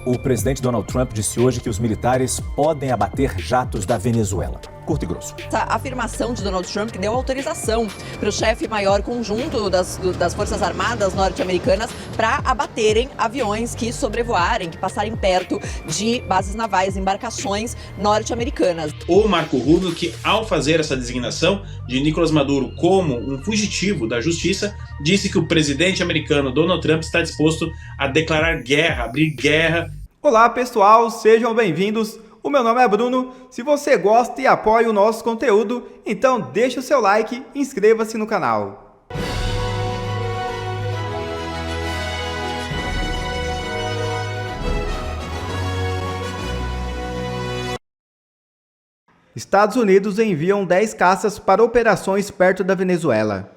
O presidente Donald Trump disse hoje que os militares podem abater jatos da Venezuela. Curto e grosso. Essa afirmação de Donald Trump que deu autorização para o chefe maior conjunto das Forças Armadas norte-americanas para abaterem aviões que sobrevoarem, que passarem perto de bases navais, embarcações norte-americanas. O Marco Rubio, que ao fazer essa designação de Nicolás Maduro como um fugitivo da justiça, disse que o presidente americano Donald Trump está disposto a declarar guerra, abrir guerra. Olá pessoal, sejam bem-vindos. O meu nome é Bruno. Se você gosta e apoia o nosso conteúdo, então deixa o seu like e inscreva-se no canal. Estados Unidos enviam 10 caças para operações perto da Venezuela.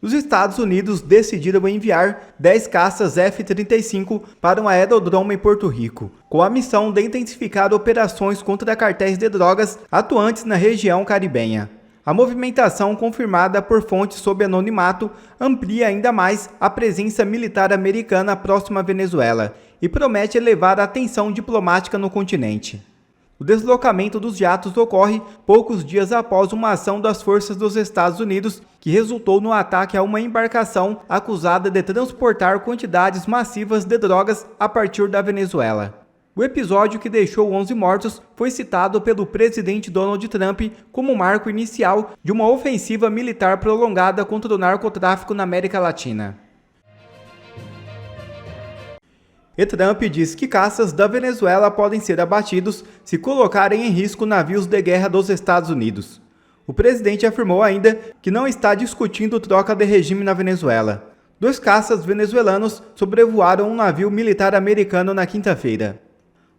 Os Estados Unidos decidiram enviar 10 caças F-35 para um aeródromo em Porto Rico, com a missão de intensificar operações contra cartéis de drogas atuantes na região caribenha. A movimentação, confirmada por fontes sob anonimato, amplia ainda mais a presença militar americana próxima à Venezuela e promete elevar a tensão diplomática no continente. O deslocamento dos jatos ocorre poucos dias após uma ação das forças dos Estados Unidos que resultou no ataque a uma embarcação acusada de transportar quantidades massivas de drogas a partir da Venezuela. O episódio, que deixou 11 mortos, foi citado pelo presidente Donald Trump como marco inicial de uma ofensiva militar prolongada contra o narcotráfico na América Latina. E Trump diz que caças da Venezuela podem ser abatidos se colocarem em risco navios de guerra dos Estados Unidos. O presidente afirmou ainda que não está discutindo troca de regime na Venezuela. 2 caças venezuelanos sobrevoaram um navio militar americano na quinta-feira.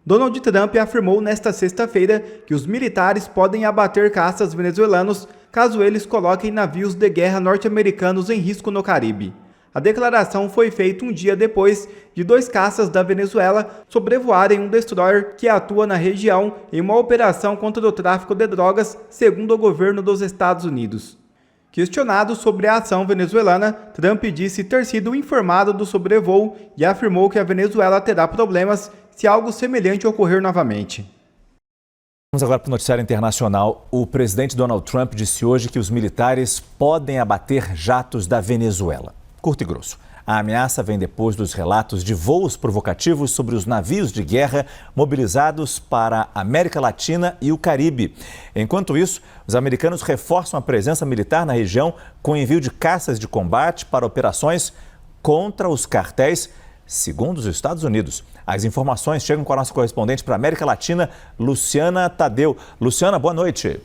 Donald Trump afirmou nesta sexta-feira que os militares podem abater caças venezuelanos caso eles coloquem navios de guerra norte-americanos em risco no Caribe. A declaração foi feita um dia depois de 2 caças da Venezuela sobrevoarem um destroyer que atua na região em uma operação contra o tráfico de drogas, segundo o governo dos Estados Unidos. Questionado sobre a ação venezuelana, Trump disse ter sido informado do sobrevoo e afirmou que a Venezuela terá problemas se algo semelhante ocorrer novamente. Vamos agora para o noticiário internacional. O presidente Donald Trump disse hoje que os militares podem abater jatos da Venezuela. Curto e grosso. A ameaça vem depois dos relatos de voos provocativos sobre os navios de guerra mobilizados para a América Latina e o Caribe. Enquanto isso, os americanos reforçam a presença militar na região com envio de caças de combate para operações contra os cartéis, segundo os Estados Unidos. As informações chegam com a nossa correspondente para a América Latina, Luciana Tadeu. Luciana, boa noite.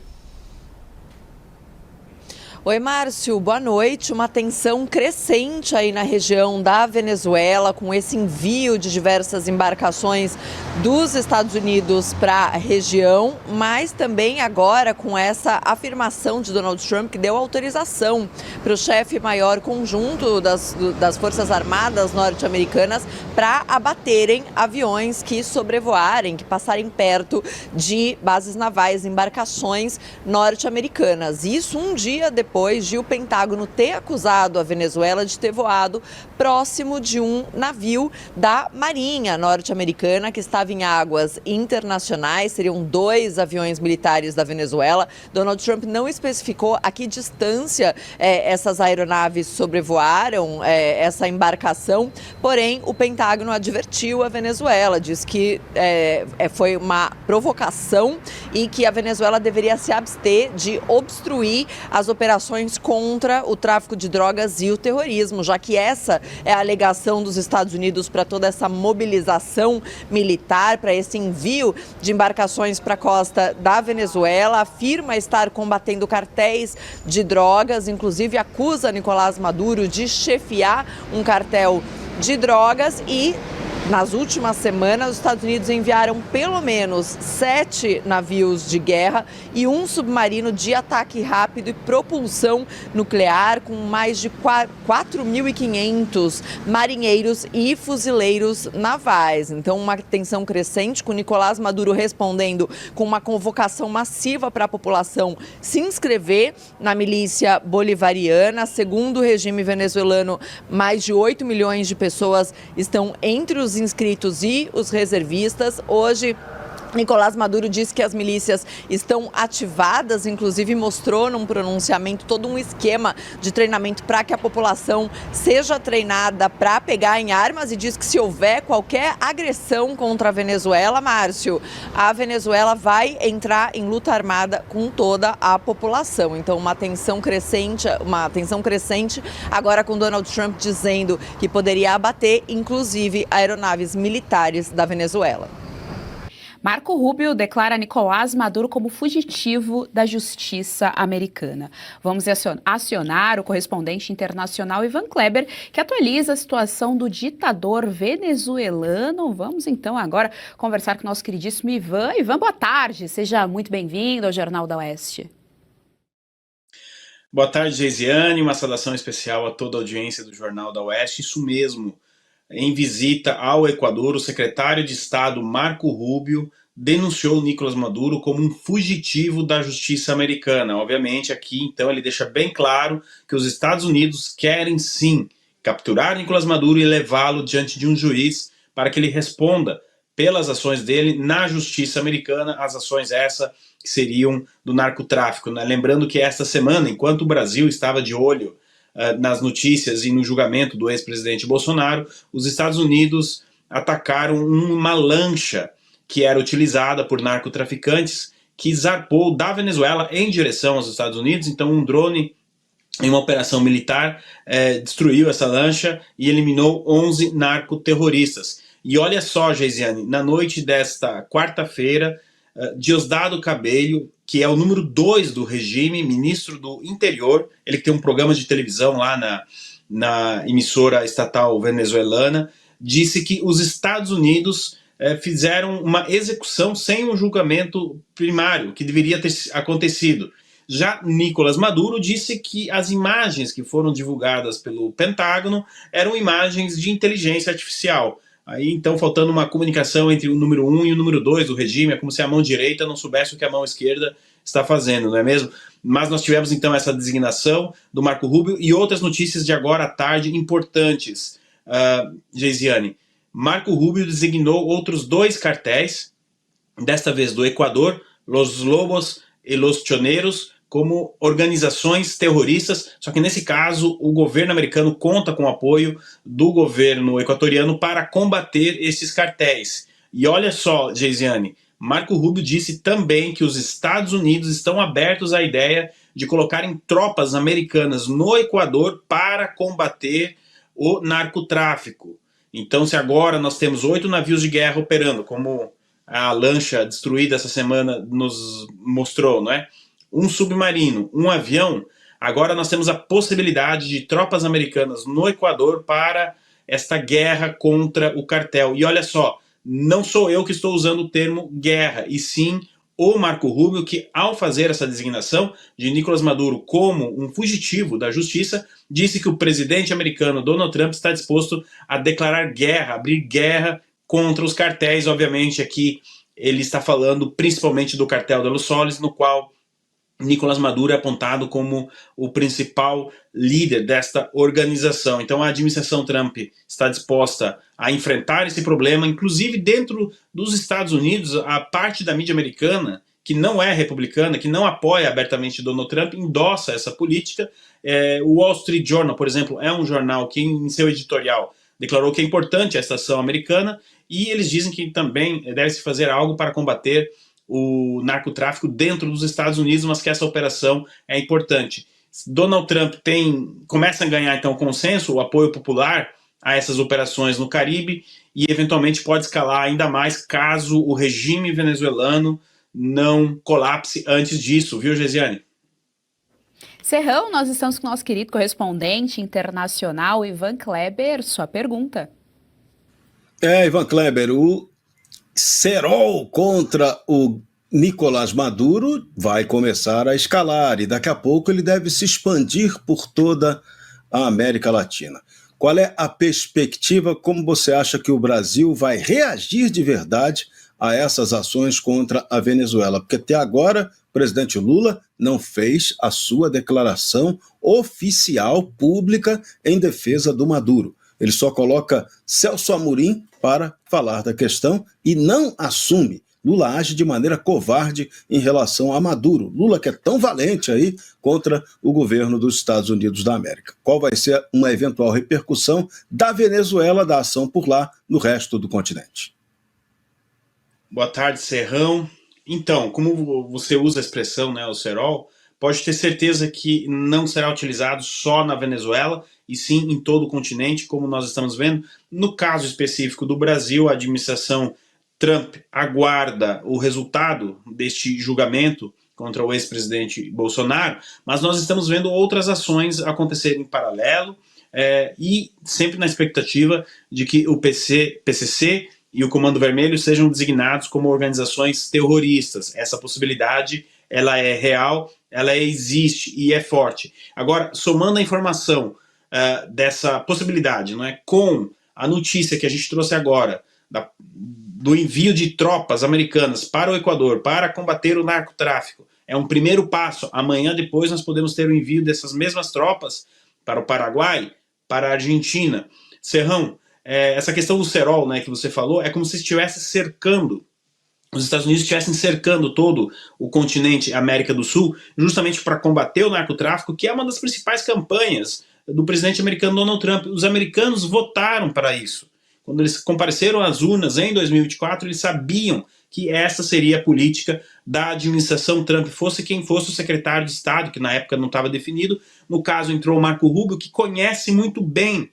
Oi, Márcio, boa noite. Uma tensão crescente aí na região da Venezuela, com esse envio de diversas embarcações dos Estados Unidos para a região, mas também agora com essa afirmação de Donald Trump que deu autorização para o chefe maior conjunto das Forças Armadas norte-americanas para abaterem aviões que sobrevoarem, que passarem perto de bases navais, embarcações norte-americanas. Isso um dia depois de o Pentágono ter acusado a Venezuela de ter voado próximo de um navio da Marinha norte-americana que estava em águas internacionais. Seriam 2 aviões militares da Venezuela. Donald Trump não especificou a que distância essas aeronaves sobrevoaram essa embarcação, porém o Pentágono advertiu a Venezuela, diz que foi uma provocação e que a Venezuela deveria se abster de obstruir as operações contra o tráfico de drogas e o terrorismo, já que essa é a alegação dos Estados Unidos para toda essa mobilização militar, para esse envio de embarcações para a costa da Venezuela. Afirma estar combatendo cartéis de drogas, inclusive acusa Nicolás Maduro de chefiar um cartel de drogas e nas últimas semanas, os Estados Unidos enviaram pelo menos 7 navios de guerra e um submarino de ataque rápido e propulsão nuclear com mais de 4.500 marinheiros e fuzileiros navais. Então, uma tensão crescente, com Nicolás Maduro respondendo com uma convocação massiva para a população se inscrever na milícia bolivariana. Segundo o regime venezuelano, mais de 8 milhões de pessoas estão entre os inscritos e os reservistas. Hoje, Nicolás Maduro disse que as milícias estão ativadas, inclusive mostrou num pronunciamento todo um esquema de treinamento para que a população seja treinada para pegar em armas, e diz que se houver qualquer agressão contra a Venezuela, Márcio, a Venezuela vai entrar em luta armada com toda a população. Então uma tensão crescente agora com Donald Trump dizendo que poderia abater inclusive aeronaves militares da Venezuela. Marco Rubio declara Nicolás Maduro como fugitivo da justiça americana. Vamos acionar o correspondente internacional Ivan Kleber, que atualiza a situação do ditador venezuelano. Vamos então agora conversar com o nosso queridíssimo Ivan. Ivan, boa tarde, seja muito bem-vindo ao Jornal da Oeste. Boa tarde, Geisiane, uma saudação especial a toda a audiência do Jornal da Oeste. Isso mesmo. Em visita ao Equador, o secretário de Estado Marco Rubio denunciou Nicolás Maduro como um fugitivo da justiça americana. Obviamente, aqui, então, ele deixa bem claro que os Estados Unidos querem, sim, capturar Nicolás Maduro e levá-lo diante de um juiz para que ele responda pelas ações dele na justiça americana, as ações essas que seriam do narcotráfico, né? Lembrando que esta semana, enquanto o Brasil estava de olho nas notícias e no julgamento do ex-presidente Bolsonaro, os Estados Unidos atacaram uma lancha que era utilizada por narcotraficantes que zarpou da Venezuela em direção aos Estados Unidos. Então um drone em uma operação militar destruiu essa lancha e eliminou 11 narcoterroristas. E olha só, Geisiane, na noite desta quarta-feira, Diosdado Cabello, que é o número 2 do regime, ministro do Interior, ele que tem um programa de televisão lá na emissora estatal venezuelana, disse que os Estados Unidos fizeram uma execução sem um julgamento primário, que deveria ter acontecido. Já Nicolás Maduro disse que as imagens que foram divulgadas pelo Pentágono eram imagens de inteligência artificial. Aí, então, faltando uma comunicação entre o número 1 e o número 2 do regime, é como se a mão direita não soubesse o que a mão esquerda está fazendo, não é mesmo? Mas nós tivemos, então, essa designação do Marco Rubio e outras notícias de agora à tarde importantes, Geisiane. Marco Rubio designou outros 2 cartéis, desta vez do Equador, Los Lobos e Los Choneros, como organizações terroristas, só que nesse caso o governo americano conta com o apoio do governo equatoriano para combater esses cartéis. E olha só, Geisiane, Marco Rubio disse também que os Estados Unidos estão abertos à ideia de colocarem tropas americanas no Equador para combater o narcotráfico. Então, se agora nós temos 8 navios de guerra operando, como a lancha destruída essa semana nos mostrou, não é? Um submarino, um avião, agora nós temos a possibilidade de tropas americanas no Equador para esta guerra contra o cartel. E olha só, não sou eu que estou usando o termo guerra, e sim o Marco Rubio, que ao fazer essa designação de Nicolás Maduro como um fugitivo da justiça, disse que o presidente americano Donald Trump está disposto a declarar guerra, abrir guerra contra os cartéis. Obviamente aqui ele está falando principalmente do cartel de Los Soles, no qual Nicolás Maduro é apontado como o principal líder desta organização. Então a administração Trump está disposta a enfrentar esse problema, inclusive dentro dos Estados Unidos, a parte da mídia americana, que não é republicana, que não apoia abertamente Donald Trump, endossa essa política. O Wall Street Journal, por exemplo, é um jornal que em seu editorial declarou que é importante essa ação americana, e eles dizem que também deve-se fazer algo para combater o narcotráfico dentro dos Estados Unidos, mas que essa operação é importante. Donald Trump começa a ganhar então consenso, o apoio popular a essas operações no Caribe, e eventualmente pode escalar ainda mais caso o regime venezuelano não colapse antes disso, viu, Geisiane? Serrão, nós estamos com o nosso querido correspondente internacional, Ivan Kleber. Sua pergunta. Ivan Kleber, o cerol contra o Nicolás Maduro vai começar a escalar e daqui a pouco ele deve se expandir por toda a América Latina. Qual é a perspectiva, como você acha que o Brasil vai reagir de verdade a essas ações contra a Venezuela? Porque até agora o presidente Lula não fez a sua declaração oficial, pública, em defesa do Maduro. Ele só coloca Celso Amorim para falar da questão e não assume. Lula age de maneira covarde em relação a Maduro. Lula que é tão valente aí contra o governo dos Estados Unidos da América. Qual vai ser uma eventual repercussão da Venezuela, da ação por lá, no resto do continente? Boa tarde, Serrão. Então, como você usa a expressão, né, o cerol, pode ter certeza que não será utilizado só na Venezuela, e sim em todo o continente, como nós estamos vendo. No caso específico do Brasil, a administração Trump aguarda o resultado deste julgamento contra o ex-presidente Bolsonaro, mas nós estamos vendo outras ações acontecerem em paralelo e sempre na expectativa de que o PCC e o Comando Vermelho sejam designados como organizações terroristas. Essa possibilidade ela é real, ela existe e é forte. Agora, somando a informação dessa possibilidade, não é, com a notícia que a gente trouxe agora, do envio de tropas americanas para o Equador para combater o narcotráfico, é um primeiro passo. Amanhã depois nós podemos ter o envio dessas mesmas tropas para o Paraguai, para a Argentina. Serrão, essa questão do cerol, né, que você falou, é como se estivesse cercando, os Estados Unidos estivessem cercando todo o continente América do Sul, justamente para combater o narcotráfico, que é uma das principais campanhas do presidente americano Donald Trump. Os americanos votaram para isso. Quando eles compareceram às urnas em 2024, eles sabiam que essa seria a política da administração Trump, fosse quem fosse o secretário de Estado, que na época não estava definido. No caso, entrou o Marco Rubio, que conhece muito bem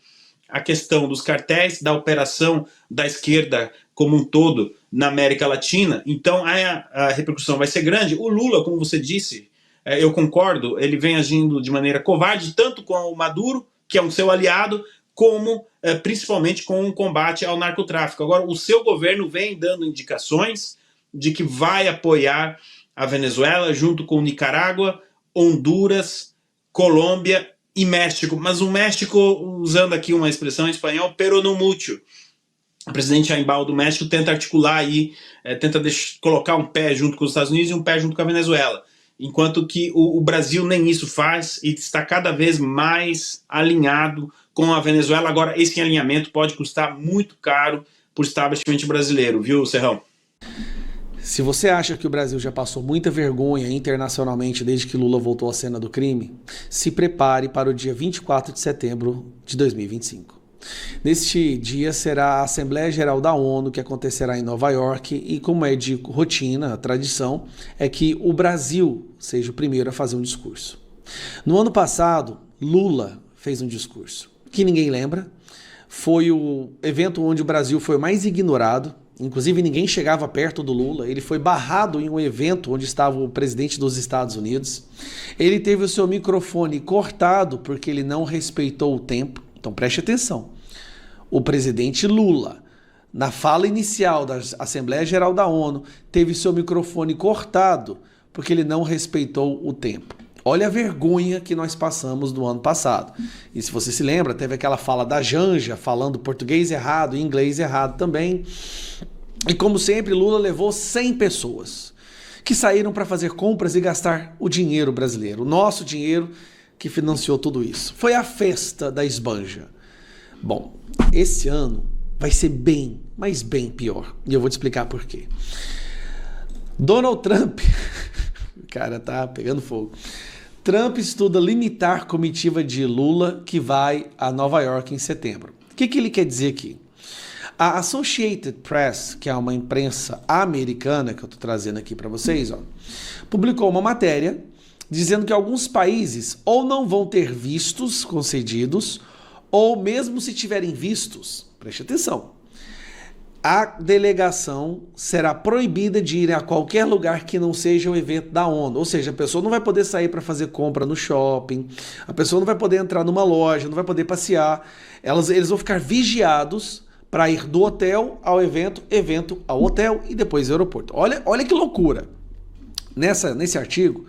a questão dos cartéis, da operação da esquerda como um todo na América Latina. Então a repercussão vai ser grande. O Lula, como você disse, eu concordo, ele vem agindo de maneira covarde, tanto com o Maduro, que é um seu aliado, como principalmente com o combate ao narcotráfico. Agora, o seu governo vem dando indicações de que vai apoiar a Venezuela junto com Nicarágua, Honduras, Colômbia e México. Mas o México, usando aqui uma expressão em espanhol, pero no mucho. O presidente Jair Bolsonaro do México tenta articular aí, tenta colocar um pé junto com os Estados Unidos e um pé junto com a Venezuela. Enquanto que o Brasil nem isso faz e está cada vez mais alinhado com a Venezuela. Agora, esse alinhamento pode custar muito caro para o establishment brasileiro, viu, Serrão? Se você acha que o Brasil já passou muita vergonha internacionalmente desde que Lula voltou à cena do crime, se prepare para o dia 24 de setembro de 2025. Neste dia será a Assembleia Geral da ONU, que acontecerá em Nova York, e como é de rotina, a tradição é que o Brasil seja o primeiro a fazer um discurso. No ano passado, Lula fez um discurso que ninguém lembra, foi o evento onde o Brasil foi mais ignorado, inclusive ninguém chegava perto do Lula, ele foi barrado em um evento onde estava o presidente dos Estados Unidos, ele teve o seu microfone cortado porque ele não respeitou o tempo. Então preste atenção, o presidente Lula, na fala inicial da Assembleia Geral da ONU, teve seu microfone cortado porque ele não respeitou o tempo. Olha a vergonha que nós passamos no ano passado. E se você se lembra, teve aquela fala da Janja, falando português errado e inglês errado também. E como sempre, Lula levou 100 pessoas que saíram para fazer compras e gastar o dinheiro brasileiro, o nosso dinheiro, que financiou tudo isso. Foi a festa da esbanja. Bom, esse ano vai ser bem, mas bem pior. E eu vou te explicar por quê. Donald Trump, o cara tá pegando fogo. Trump estuda limitar comitiva de Lula que vai a Nova York em setembro. O que ele quer dizer aqui? A Associated Press, que é uma imprensa americana, que eu estou trazendo aqui para vocês, publicou uma matéria dizendo que alguns países ou não vão ter vistos concedidos, ou mesmo se tiverem vistos, preste atenção, a delegação será proibida de ir a qualquer lugar que não seja o evento da ONU. Ou seja, a pessoa não vai poder sair para fazer compra no shopping, a pessoa não vai poder entrar numa loja, não vai poder passear. Eles vão ficar vigiados para ir do hotel ao evento, evento ao hotel e depois ao aeroporto. Olha que loucura. Nesse artigo,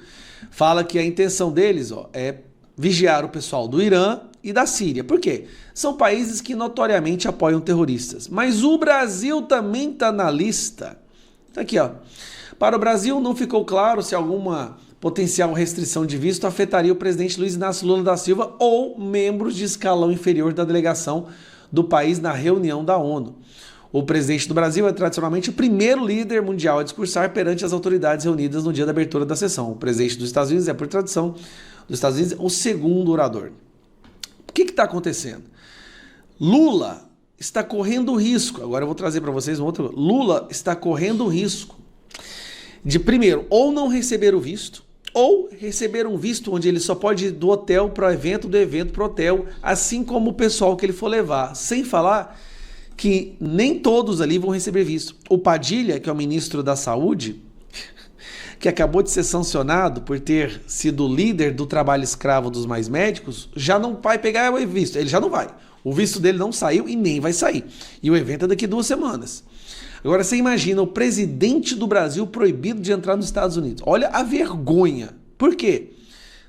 fala que a intenção deles é vigiar o pessoal do Irã e da Síria. Por quê? São países que notoriamente apoiam terroristas. Mas o Brasil também está na lista. Tá aqui, Para o Brasil não ficou claro se alguma potencial restrição de visto afetaria o presidente Luiz Inácio Lula da Silva ou membros de escalão inferior da delegação do país na reunião da ONU. O presidente do Brasil é tradicionalmente o primeiro líder mundial a discursar perante as autoridades reunidas no dia da abertura da sessão. O presidente dos Estados Unidos é, por tradição, dos Estados Unidos, o segundo orador. O que está acontecendo? Lula está correndo o risco, agora eu vou trazer para vocês um outro. Lula está correndo o risco de, primeiro, ou não receber o visto, ou receber um visto onde ele só pode ir do hotel para o evento, do evento para o hotel, assim como o pessoal que ele for levar. Sem falar que nem todos ali vão receber visto. O Padilha, que é o ministro da Saúde, que acabou de ser sancionado por ter sido líder do trabalho escravo dos mais médicos, já não vai pegar o visto. Ele já não vai. O visto dele não saiu e nem vai sair. E o evento é daqui 2 semanas. Agora você imagina o presidente do Brasil proibido de entrar nos Estados Unidos. Olha a vergonha. Por quê?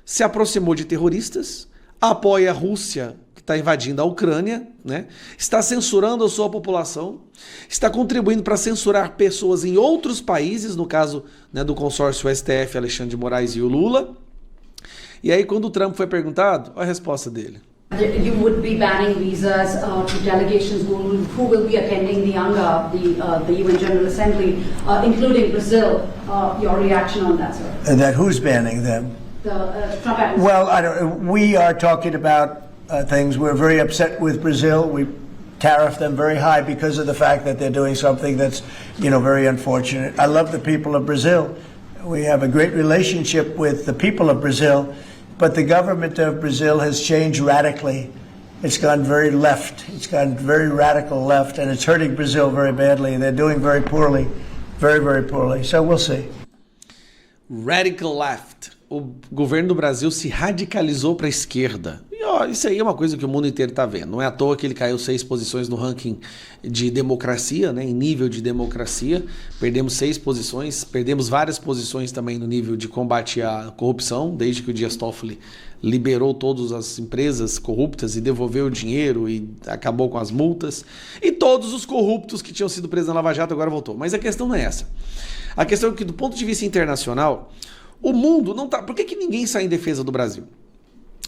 Se aproximou de terroristas, apoia a Rússia, que está invadindo a Ucrânia, né? Está censurando a sua população, está contribuindo para censurar pessoas em outros países, no caso, né, do consórcio STF, Alexandre de Moraes e o Lula. E aí, quando o Trump foi perguntado, olha a resposta dele. You would be banning visas to delegations who will be attending the UNGA, the UN General Assembly, including Brazil. Your reaction on that, sir? And that who's banning them? The Trump. Well, we are talking about things. We're very upset with Brazil. We tariff them very high because of the fact that they're doing something that's, very unfortunate. I love the people of Brazil. We have a great relationship with the people of Brazil. But the government of Brazil has changed radically. It's gone very left. It's gone very radical left, and it's hurting Brazil very badly. They're doing very poorly, very, very poorly. So we'll see. Radical left. O governo do Brasil se radicalizou para a esquerda. E ó, isso aí é uma coisa que o mundo inteiro está vendo. Não é à toa que ele caiu 6 posições no ranking de democracia, né, em nível de democracia. Perdemos 6 posições, perdemos várias posições também no nível de combate à corrupção, desde que o Dias Toffoli liberou todas as empresas corruptas e devolveu o dinheiro e acabou com as multas. E todos os corruptos que tinham sido presos na Lava Jato agora voltou. Mas a questão não é essa. A questão é que, do ponto de vista internacional, o mundo não tá... Por que ninguém sai em defesa do Brasil?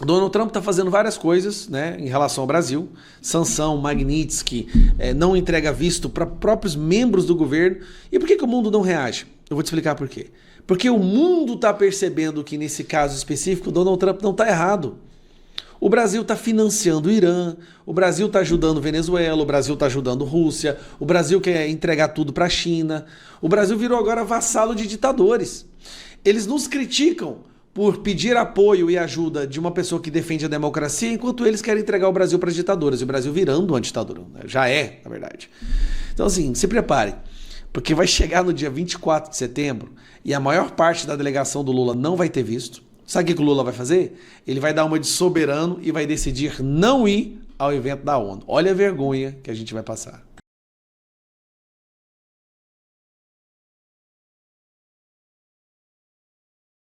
Donald Trump está fazendo várias coisas, né, em relação ao Brasil. Sanção, Magnitsky, não entrega visto para próprios membros do governo. E por que o mundo não reage? Eu vou te explicar por quê. Porque o mundo está percebendo que, nesse caso específico, Donald Trump não está errado. O Brasil está financiando o Irã, o Brasil está ajudando Venezuela, o Brasil está ajudando Rússia, o Brasil quer entregar tudo para a China. O Brasil virou agora vassalo de ditadores. Eles nos criticam por pedir apoio e ajuda de uma pessoa que defende a democracia, enquanto eles querem entregar o Brasil para as ditaduras, e o Brasil virando uma ditadura, né? Já é, na verdade. Então, assim, se prepare, porque vai chegar no dia 24 de setembro e a maior parte da delegação do Lula não vai ter visto. Sabe o que o Lula vai fazer? Ele vai dar uma de soberano e vai decidir não ir ao evento da ONU. Olha a vergonha que a gente vai passar.